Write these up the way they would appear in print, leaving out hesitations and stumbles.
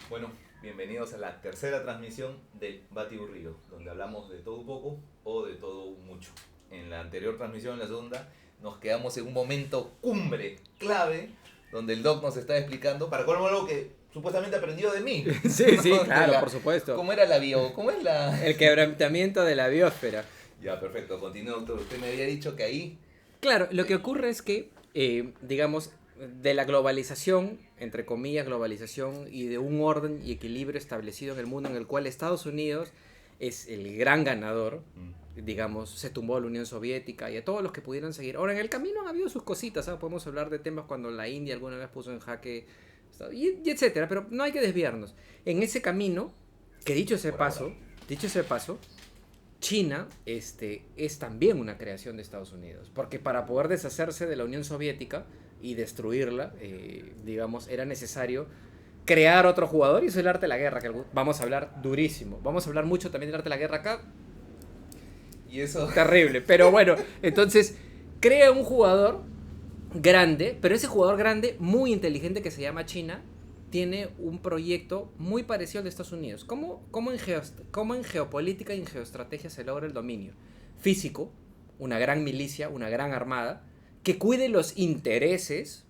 Bueno, bienvenidos a la tercera transmisión del Batiburrillo, donde hablamos de todo un poco o de todo un mucho. En la anterior transmisión, en la segunda, nos quedamos en un momento cumbre, clave, donde el doc nos estaba explicando, para colmo algo que supuestamente aprendió de mí. Sí, sí, ¿No? claro, por supuesto. ¿Cómo era la bio? ¿Cómo es la...? El quebrantamiento de la biosfera. Ya, perfecto, continúa, doctor. Usted me había dicho que ahí... Claro, lo que ocurre es que, digamos, de la globalización, entre comillas, globalización, y de un orden y equilibrio establecido en el mundo en el cual Estados Unidos es el gran ganador, digamos, se tumbó a la Unión Soviética y a todos los que pudieran seguir. Ahora, en el camino han habido sus cositas, ¿sabes? Podemos hablar de temas cuando la India alguna vez puso en jaque, y etcétera, pero no hay que desviarnos. En ese camino, que dicho ese paso, China es también una creación de Estados Unidos, porque para poder deshacerse de la Unión Soviética y destruirla, digamos, era necesario crear otro jugador, y eso es el arte de la guerra, que vamos a hablar durísimo, vamos a hablar mucho también del arte de la guerra acá, Y eso... terrible, pero bueno, entonces crea un jugador grande, pero ese jugador grande, muy inteligente, que se llama China, tiene un proyecto muy parecido al de Estados Unidos. ¿Cómo en geopolítica y en geoestrategia se logra el dominio? Físico, una gran milicia, una gran armada, que cuide los intereses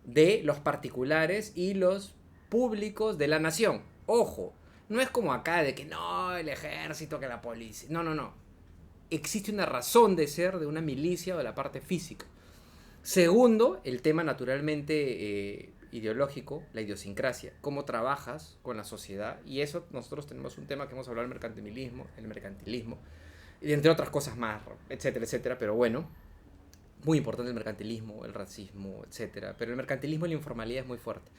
de los particulares y los públicos de la nación. Ojo, no es como acá de que no, el ejército, que la policía. No, no, no. Existe una razón de ser de una milicia o de la parte física. Segundo, el tema naturalmente ideológico, la idiosincrasia, cómo trabajas con la sociedad, y eso nosotros tenemos un tema que hemos hablado, el mercantilismo, y entre otras cosas más, etcétera, etcétera, pero bueno, muy importante el mercantilismo, el racismo, etcétera, pero el mercantilismo y la informalidad es muy fuerte.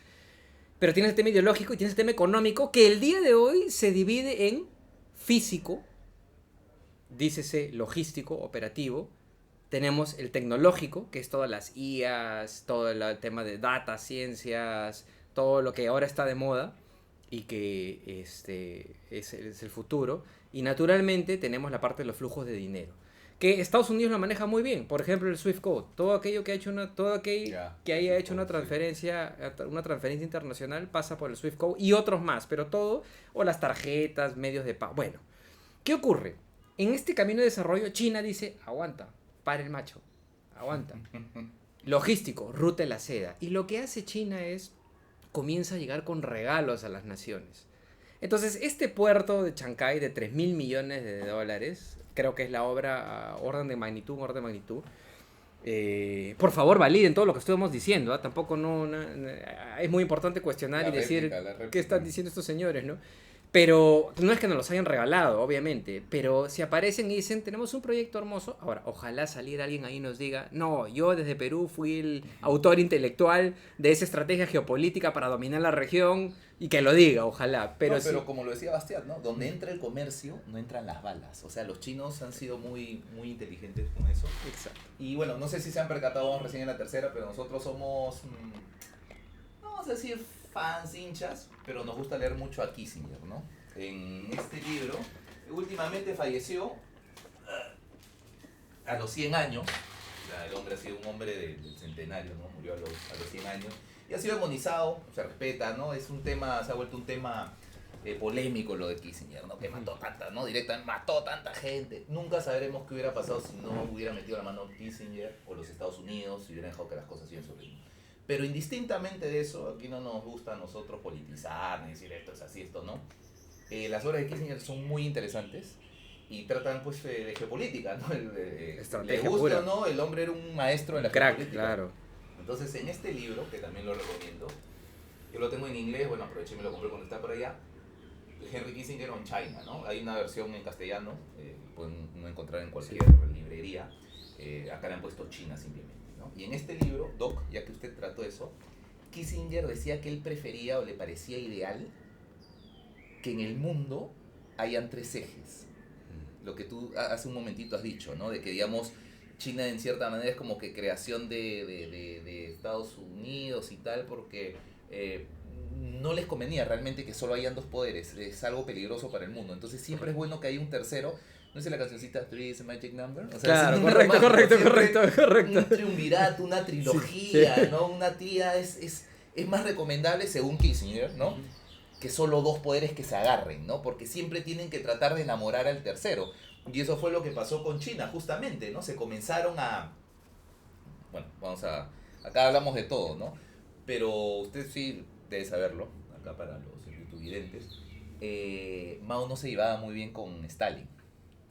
Pero tienes el tema ideológico y tienes el tema económico, que el día de hoy se divide en físico, dícese logístico, operativo. Tenemos el tecnológico, que es todas las IAs, todo el tema de data, ciencias, todo lo que ahora está de moda y que es el futuro. Y naturalmente tenemos la parte de los flujos de dinero, que Estados Unidos lo maneja muy bien. Por ejemplo, el Swift Code, todo aquello que ha hecho que haya hecho una transferencia internacional pasa por el Swift Code y otros más, pero todo, o las tarjetas, medios de pago. Bueno, ¿qué ocurre? En este camino de desarrollo, China dice, aguanta, para el macho, aguanta. Logístico, ruta de la seda. Y lo que hace China es, comienza a llegar con regalos a las naciones. Entonces, este puerto de Chancay de 3.000 millones de dólares, creo que es la obra, orden de magnitud. Por favor, validen todo lo que estuvimos diciendo, ¿eh? Tampoco es muy importante cuestionar y decir qué están diciendo estos señores, ¿no? Pero no es que nos los hayan regalado, obviamente, pero si aparecen y dicen, tenemos un proyecto hermoso, ahora, ojalá saliera alguien ahí y nos diga, no, yo desde Perú fui el autor intelectual de esa estrategia geopolítica para dominar la región, y que lo diga, ojalá. Pero como lo decía Bastián, ¿no? Donde entra el comercio, no entran las balas. O sea, los chinos han sido muy, muy inteligentes con eso. Exacto. Y bueno, no sé si se han percatado recién en la tercera, pero nosotros somos, no vamos a decir fans, hinchas, pero nos gusta leer mucho a Kissinger, ¿no? En este libro, últimamente falleció a los 100 años. O sea, el hombre ha sido un hombre del centenario, ¿no? Murió a los 100 años. Y ha sido demonizado, se respeta, ¿no? Es un tema, se ha vuelto un tema polémico lo de Kissinger, ¿no? Que mató tanta, ¿no? Directamente mató tanta gente. Nunca sabremos qué hubiera pasado si no hubiera metido la mano Kissinger o los Estados Unidos, si hubieran dejado que las cosas sigan su ritmo. Pero indistintamente de eso, aquí no nos gusta a nosotros politizar, ni decir esto es así, esto no. Las obras de Kissinger son muy interesantes y tratan pues de geopolítica, ¿no? Estrategia le gusta pura. o no, el hombre era un maestro de la Crack, geopolítica. claro. Entonces en este libro, que también lo recomiendo, yo lo tengo en inglés, bueno, aproveché y me lo compré cuando estaba por allá, Henry Kissinger on China, ¿no? Hay una versión en castellano, pueden no encontrar en cualquier librería, acá le han puesto China simplemente, ¿no? Y en este libro, Doc, ya que usted trató eso, Kissinger decía que él prefería o le parecía ideal que en el mundo hayan 3 ejes. Lo que tú hace un momentito has dicho, ¿no? De que, digamos, China en cierta manera es como que creación de Estados Unidos y tal, porque no les convenía realmente que solo hayan 2 poderes, es algo peligroso para el mundo. Entonces siempre es bueno que haya un tercero. ¿No es la cancioncita 3 is a Magic Number? O sea, claro, correcto. Un triunvirato, una trilogía, sí. ¿No? Una tía es más recomendable según Kissinger, ¿no? que solo dos poderes que se agarren, ¿no? Porque siempre tienen que tratar de enamorar al tercero. Y eso fue lo que pasó con China, justamente, ¿no? Se comenzaron a... Bueno, acá hablamos de todo, ¿no? Pero usted sí debe saberlo, acá para los youtubidentes. Mao no se llevaba muy bien con Stalin.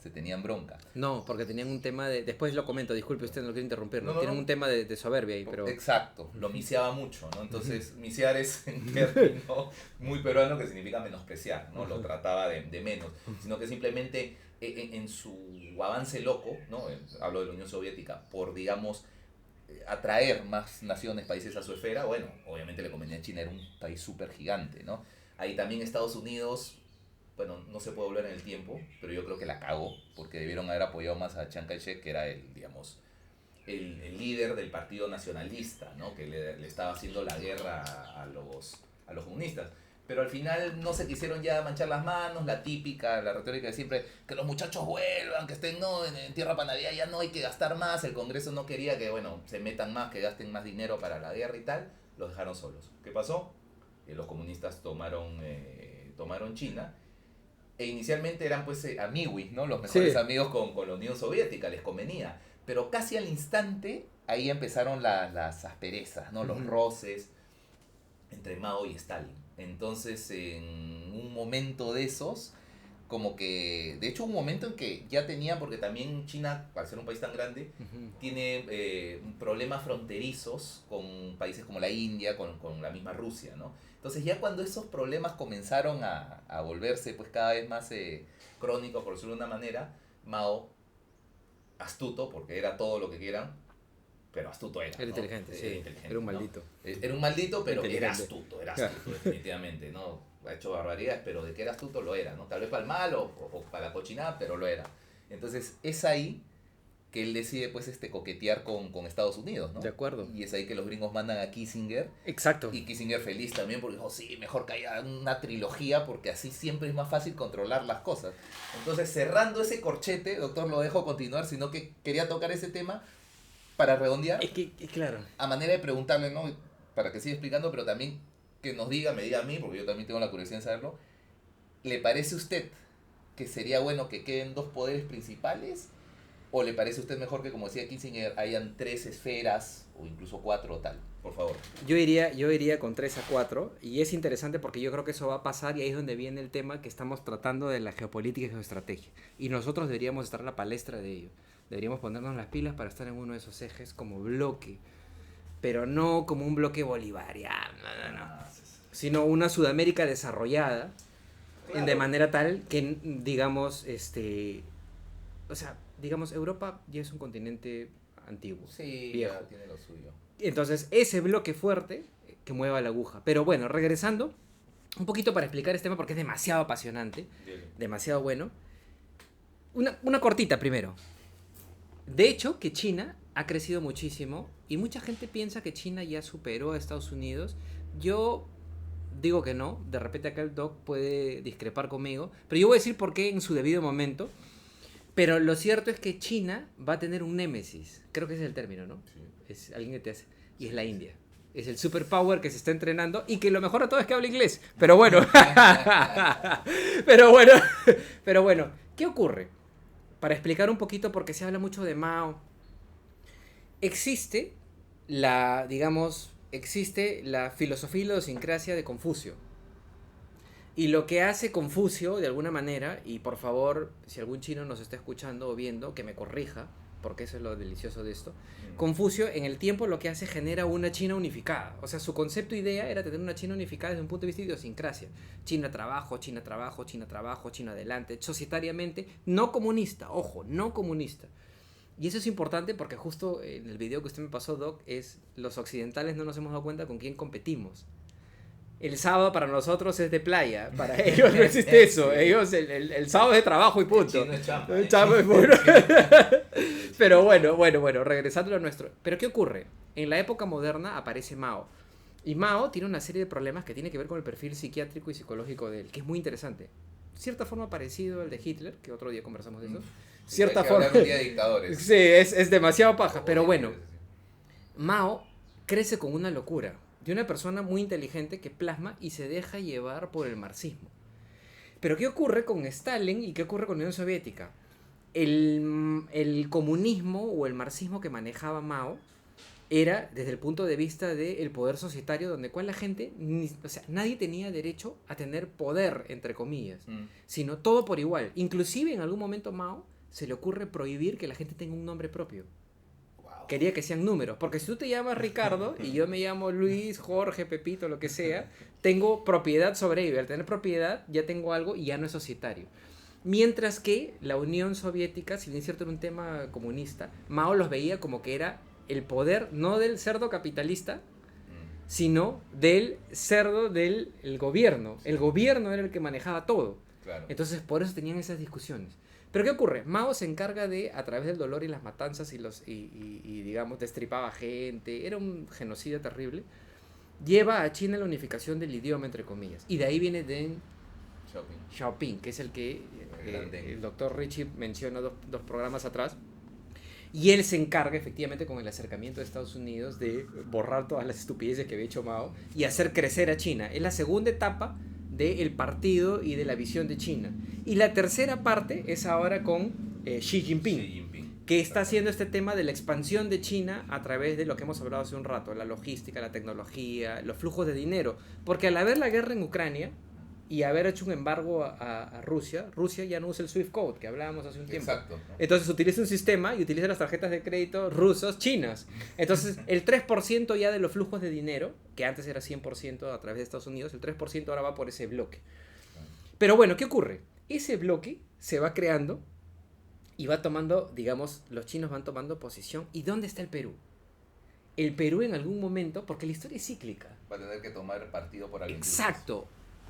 Se tenían bronca. No, porque tenían un tema de... Después lo comento, disculpe usted, no lo quiero interrumpir. No, Tienen un tema de soberbia ahí, pero... Exacto, lo misiaba mucho, ¿no? Entonces, misiar es un término muy peruano que significa menospreciar, ¿no? Lo trataba de menos, sino que simplemente en su avance loco, ¿no? Hablo de la Unión Soviética, por, digamos, atraer más naciones, países a su esfera, bueno, obviamente le convenía a China, era un país súper gigante, ¿no? Ahí también Estados Unidos... Bueno, no se puede volver en el tiempo, pero yo creo que la cagó, porque debieron haber apoyado más a Chiang Kai-shek, que era digamos, el líder del partido nacionalista, ¿no? Que le estaba haciendo la guerra a los comunistas. Pero al final no se quisieron ya manchar las manos, la típica, la retórica de siempre, que los muchachos vuelvan, que estén en tierra para Navidad, ya no hay que gastar más, el Congreso no quería que, bueno, se metan más, que gasten más dinero para la guerra y tal, los dejaron solos. ¿Qué pasó? Los comunistas tomaron China. E inicialmente eran pues amiguis, ¿no? Los mejores amigos con la Unión Soviética, les convenía. Pero casi al instante, ahí empezaron las asperezas, ¿no? Los roces entre Mao y Stalin. Entonces, en un momento de esos, como que... De hecho, un momento en que ya tenía, porque también China, al ser un país tan grande, tiene problemas fronterizos con países como la India, con la misma Rusia, ¿no? Entonces ya cuando esos problemas comenzaron a volverse pues cada vez más crónicos, por decirlo de una manera, Mao, astuto, porque era todo lo que quieran, pero astuto era. Era, ¿no? Inteligente, sí. Inteligente, era un maldito. ¿no? Era un maldito, pero era astuto, definitivamente, ¿no? Ha hecho barbaridades, pero de que era astuto lo era, ¿no? Tal vez para el mal o para la cochinada, pero lo era. Entonces es ahí que él decide pues coquetear con Estados Unidos, ¿no? De acuerdo. Y es ahí que los gringos mandan a Kissinger. Exacto. Y Kissinger feliz también porque dijo, sí, mejor que haya una trilogía porque así siempre es más fácil controlar las cosas. Entonces, cerrando ese corchete, doctor, lo dejo continuar, sino que quería tocar ese tema para redondear. Es que, claro. A manera de preguntarle, ¿no? Para que siga explicando, pero también que me diga a mí, porque yo también tengo la curiosidad de saberlo. ¿Le parece a usted que sería bueno que queden dos poderes principales? ¿O le parece a usted mejor que, como decía Kissinger, hayan 3 esferas o incluso 4 o tal? Por favor. Yo iría con 3 a 4 y es interesante porque yo creo que eso va a pasar y ahí es donde viene el tema que estamos tratando de la geopolítica y geoestrategia. Y nosotros deberíamos estar en la palestra de ello. Deberíamos ponernos las pilas para estar en uno de esos ejes como bloque, pero no como un bloque bolivariano, no. Sino una Sudamérica desarrollada, claro, de manera tal que, digamos, o sea, digamos, Europa ya es un continente antiguo, sí, viejo. Ya tiene lo suyo. Entonces, ese bloque fuerte que mueva la aguja. Pero bueno, regresando un poquito para explicar este tema porque es demasiado apasionante, demasiado bueno. Una cortita primero. De hecho, que China ha crecido muchísimo y mucha gente piensa que China ya superó a Estados Unidos. Yo digo que no, de repente acá el doc puede discrepar conmigo, pero yo voy a decir por qué en su debido momento. Pero lo cierto es que China va a tener un némesis, creo que ese es el término, ¿no? Sí. Es alguien que te hace, y es la India. Es el superpower que se está entrenando y que lo mejor a todo es que habla inglés. Pero bueno, pero bueno, ¿qué ocurre? Para explicar un poquito, porque se habla mucho de Mao, existe la filosofía y la idiosincrasia de Confucio. Y lo que hace Confucio, de alguna manera, y por favor, si algún chino nos está escuchando o viendo, que me corrija, porque eso es lo delicioso de esto. Confucio, en el tiempo, lo que hace, genera una China unificada. O sea, su concepto idea era tener una China unificada desde un punto de vista de idiosincrasia. China trabajo, China trabajo, China trabajo, China adelante, societariamente, no comunista, ojo, no comunista. Y eso es importante porque justo en el video que usted me pasó, Doc, es los occidentales no nos hemos dado cuenta con quién competimos. El sábado para nosotros es de playa, para ellos no existe eso, ellos el sábado es de trabajo y punto. El chino es chamba. Pero bueno, regresando a lo nuestro. ¿Pero qué ocurre? En la época moderna aparece Mao. Y Mao tiene una serie de problemas que tiene que ver con el perfil psiquiátrico y psicológico de él, que es muy interesante. Cierta forma parecido al de Hitler, que otro día conversamos de eso. Cierta forma. Un día de dictadores. Sí, es demasiado paja, pero bueno. Mao crece con una locura. de una persona muy inteligente que plasma y se deja llevar por el marxismo. Pero ¿qué ocurre con Stalin y qué ocurre con la Unión Soviética? El comunismo o el marxismo que manejaba Mao era desde el punto de vista del poder societario, donde cual la gente, o sea, nadie tenía derecho a tener poder, entre comillas, sino todo por igual. Inclusive en algún momento Mao se le ocurre prohibir que la gente tenga un nombre propio. Wow. Quería que sean números, porque si tú te llamas Ricardo y yo me llamo Luis, Jorge, Pepito, lo que sea, tengo propiedad sobre ello. Al tener propiedad ya tengo algo y ya no es societario. Mientras que la Unión Soviética, si bien es cierto era un tema comunista, Mao los veía como que era el poder no del cerdo capitalista, sino del cerdo del gobierno. El gobierno era el que manejaba todo. Claro. Entonces por eso tenían esas discusiones. Pero ¿qué ocurre? Mao se encarga de, a través del dolor y las matanzas y digamos, destripaba gente, era un genocida terrible, lleva a China la unificación del idioma, entre comillas. Y de ahí viene Deng Xiaoping, que es el que el doctor Richie menciona dos programas atrás. Y él se encarga efectivamente con el acercamiento de Estados Unidos de borrar todas las estupideces que había hecho Mao y hacer crecer a China. Es la segunda etapa del partido y de la visión de China. Y la tercera parte es ahora con Xi Jinping, que está haciendo este tema de la expansión de China a través de lo que hemos hablado hace un rato, la logística, la tecnología, los flujos de dinero. Porque al haber la guerra en Ucrania y haber hecho un embargo a Rusia, Rusia ya no usa el Swift Code, que hablábamos hace un tiempo. Exacto, ¿no? Entonces utiliza un sistema y utiliza las tarjetas de crédito rusos, chinas. Entonces el 3% ya de los flujos de dinero, que antes era 100% a través de Estados Unidos, el 3% ahora va por ese bloque. Pero bueno, ¿qué ocurre? Ese bloque se va creando y va tomando, digamos, los chinos van tomando posición. ¿Y dónde está el Perú? El Perú en algún momento, porque la historia es cíclica. Va a tener que tomar partido por alguien. Exacto.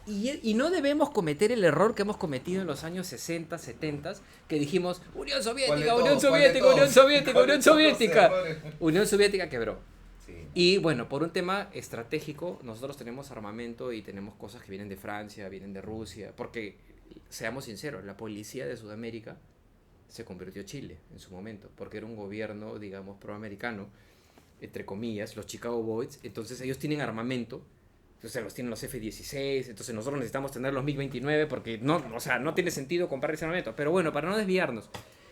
Y no debemos cometer el error que hemos cometido en los años 60, 70, que dijimos, Unión Soviética, Unión Soviética, Unión Soviética, Unión Soviética. Unión Soviética quebró. Sí. Y bueno, por un tema estratégico, nosotros tenemos armamento y tenemos cosas que vienen de Francia, vienen de Rusia, porque, seamos sinceros, la policía de Sudamérica se convirtió en Chile en su momento, porque era un gobierno, digamos, proamericano, entre comillas, los Chicago Boys, entonces ellos tienen armamento. Entonces los tienen los F-16, entonces nosotros necesitamos tener los MiG-29 porque no, o sea, no tiene sentido comprar ese armamento. Pero bueno, para no desviarnos,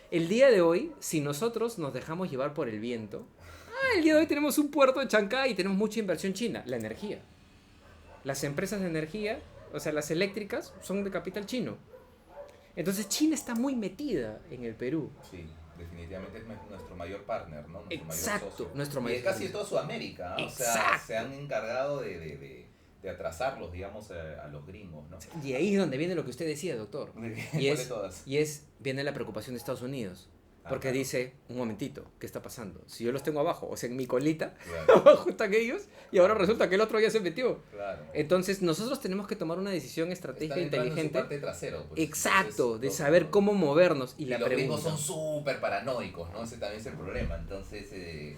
el día de hoy, si nosotros nos dejamos llevar por el viento, el día de hoy tenemos un puerto de Chancay y tenemos mucha inversión china, la energía. Las empresas de energía, o sea, las eléctricas, son de capital chino. Entonces China está muy metida en el Perú. Sí, definitivamente es nuestro mayor partner, ¿no? Nuestro Exacto, mayor socio. nuestro y mayor es casi socio. toda Sudamérica, ¿no? O sea, Exacto. se han encargado de atrasarlos, digamos, a los gringos, ¿no? Y ahí es donde viene lo que usted decía, doctor. ¿Cuál de todas? Viene la preocupación de Estados Unidos. Porque Claro. dice, un momentito, ¿qué está pasando? Si yo los tengo abajo, o sea, en mi colita, Claro, abajo están ellos, y ahora resulta que el otro ya se metió. claro. Entonces, nosotros tenemos que tomar una decisión estratégica Están entrando en su inteligente. parte trasero, pues. Exacto, Entonces, de los- saber cómo movernos. Y Y la los pregunta. gringos son súper paranoicos, ¿no? Ese también es el problema. Entonces,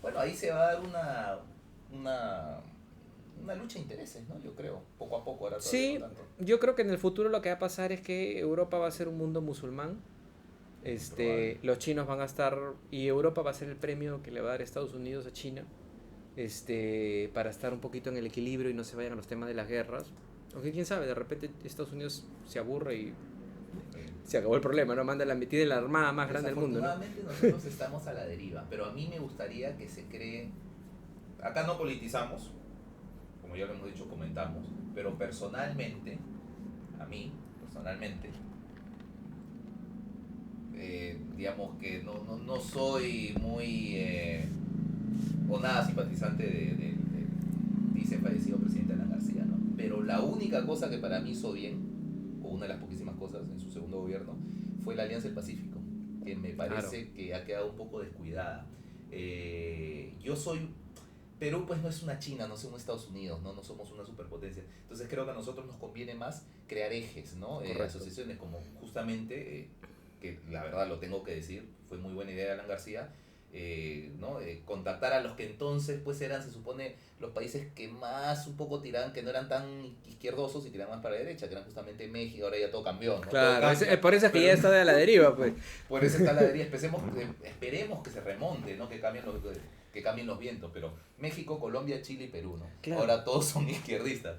bueno, ahí se va a dar una lucha de intereses, ¿no? Yo creo, poco a poco. Ahora todavía Sí, no tanto. yo creo que en el futuro lo que va a pasar es que Europa va a ser un mundo musulmán. Probable. Los chinos van a estar, y Europa va a ser el premio que le va a dar Estados Unidos a China, para estar un poquito en el equilibrio y no se vayan a los temas de las guerras. Aunque quién sabe, de repente Estados Unidos se aburre y se acabó el problema, ¿no? Manda tiene la armada más grande del mundo, ¿no? Desafortunadamente nosotros estamos a la deriva, pero a mí me gustaría que se cree... Acá no politizamos, como ya lo hemos dicho, comentamos, pero personalmente, a mí, personalmente, digamos que no soy muy o nada simpatizante del dice fallecido presidente Alan García, ¿no? Pero la única cosa que para mí hizo bien, o una de las poquísimas cosas en su segundo gobierno, fue la Alianza del Pacífico, que me parece que ha quedado un poco descuidada. Yo soy... Perú pues no es una China, no somos Estados Unidos, no somos una superpotencia. Entonces creo que a nosotros nos conviene más crear ejes, ¿no? Asociaciones como justamente, que la verdad lo tengo que decir, fue muy buena idea de Alan García, ¿no? Contactar a los que entonces pues eran, se supone, los países que más un poco tiraban, que no eran tan izquierdosos y tiraban más para la derecha, que eran justamente México. Ahora ya todo cambió, ¿no? Claro, Todo cambia, por eso es que pero- ya está a la deriva, pues. por eso está la deriva. Esperemos que se remonte, ¿no? Que cambien que cambien los vientos, pero México, Colombia, Chile y Perú, ¿no? Claro. Ahora todos son izquierdistas.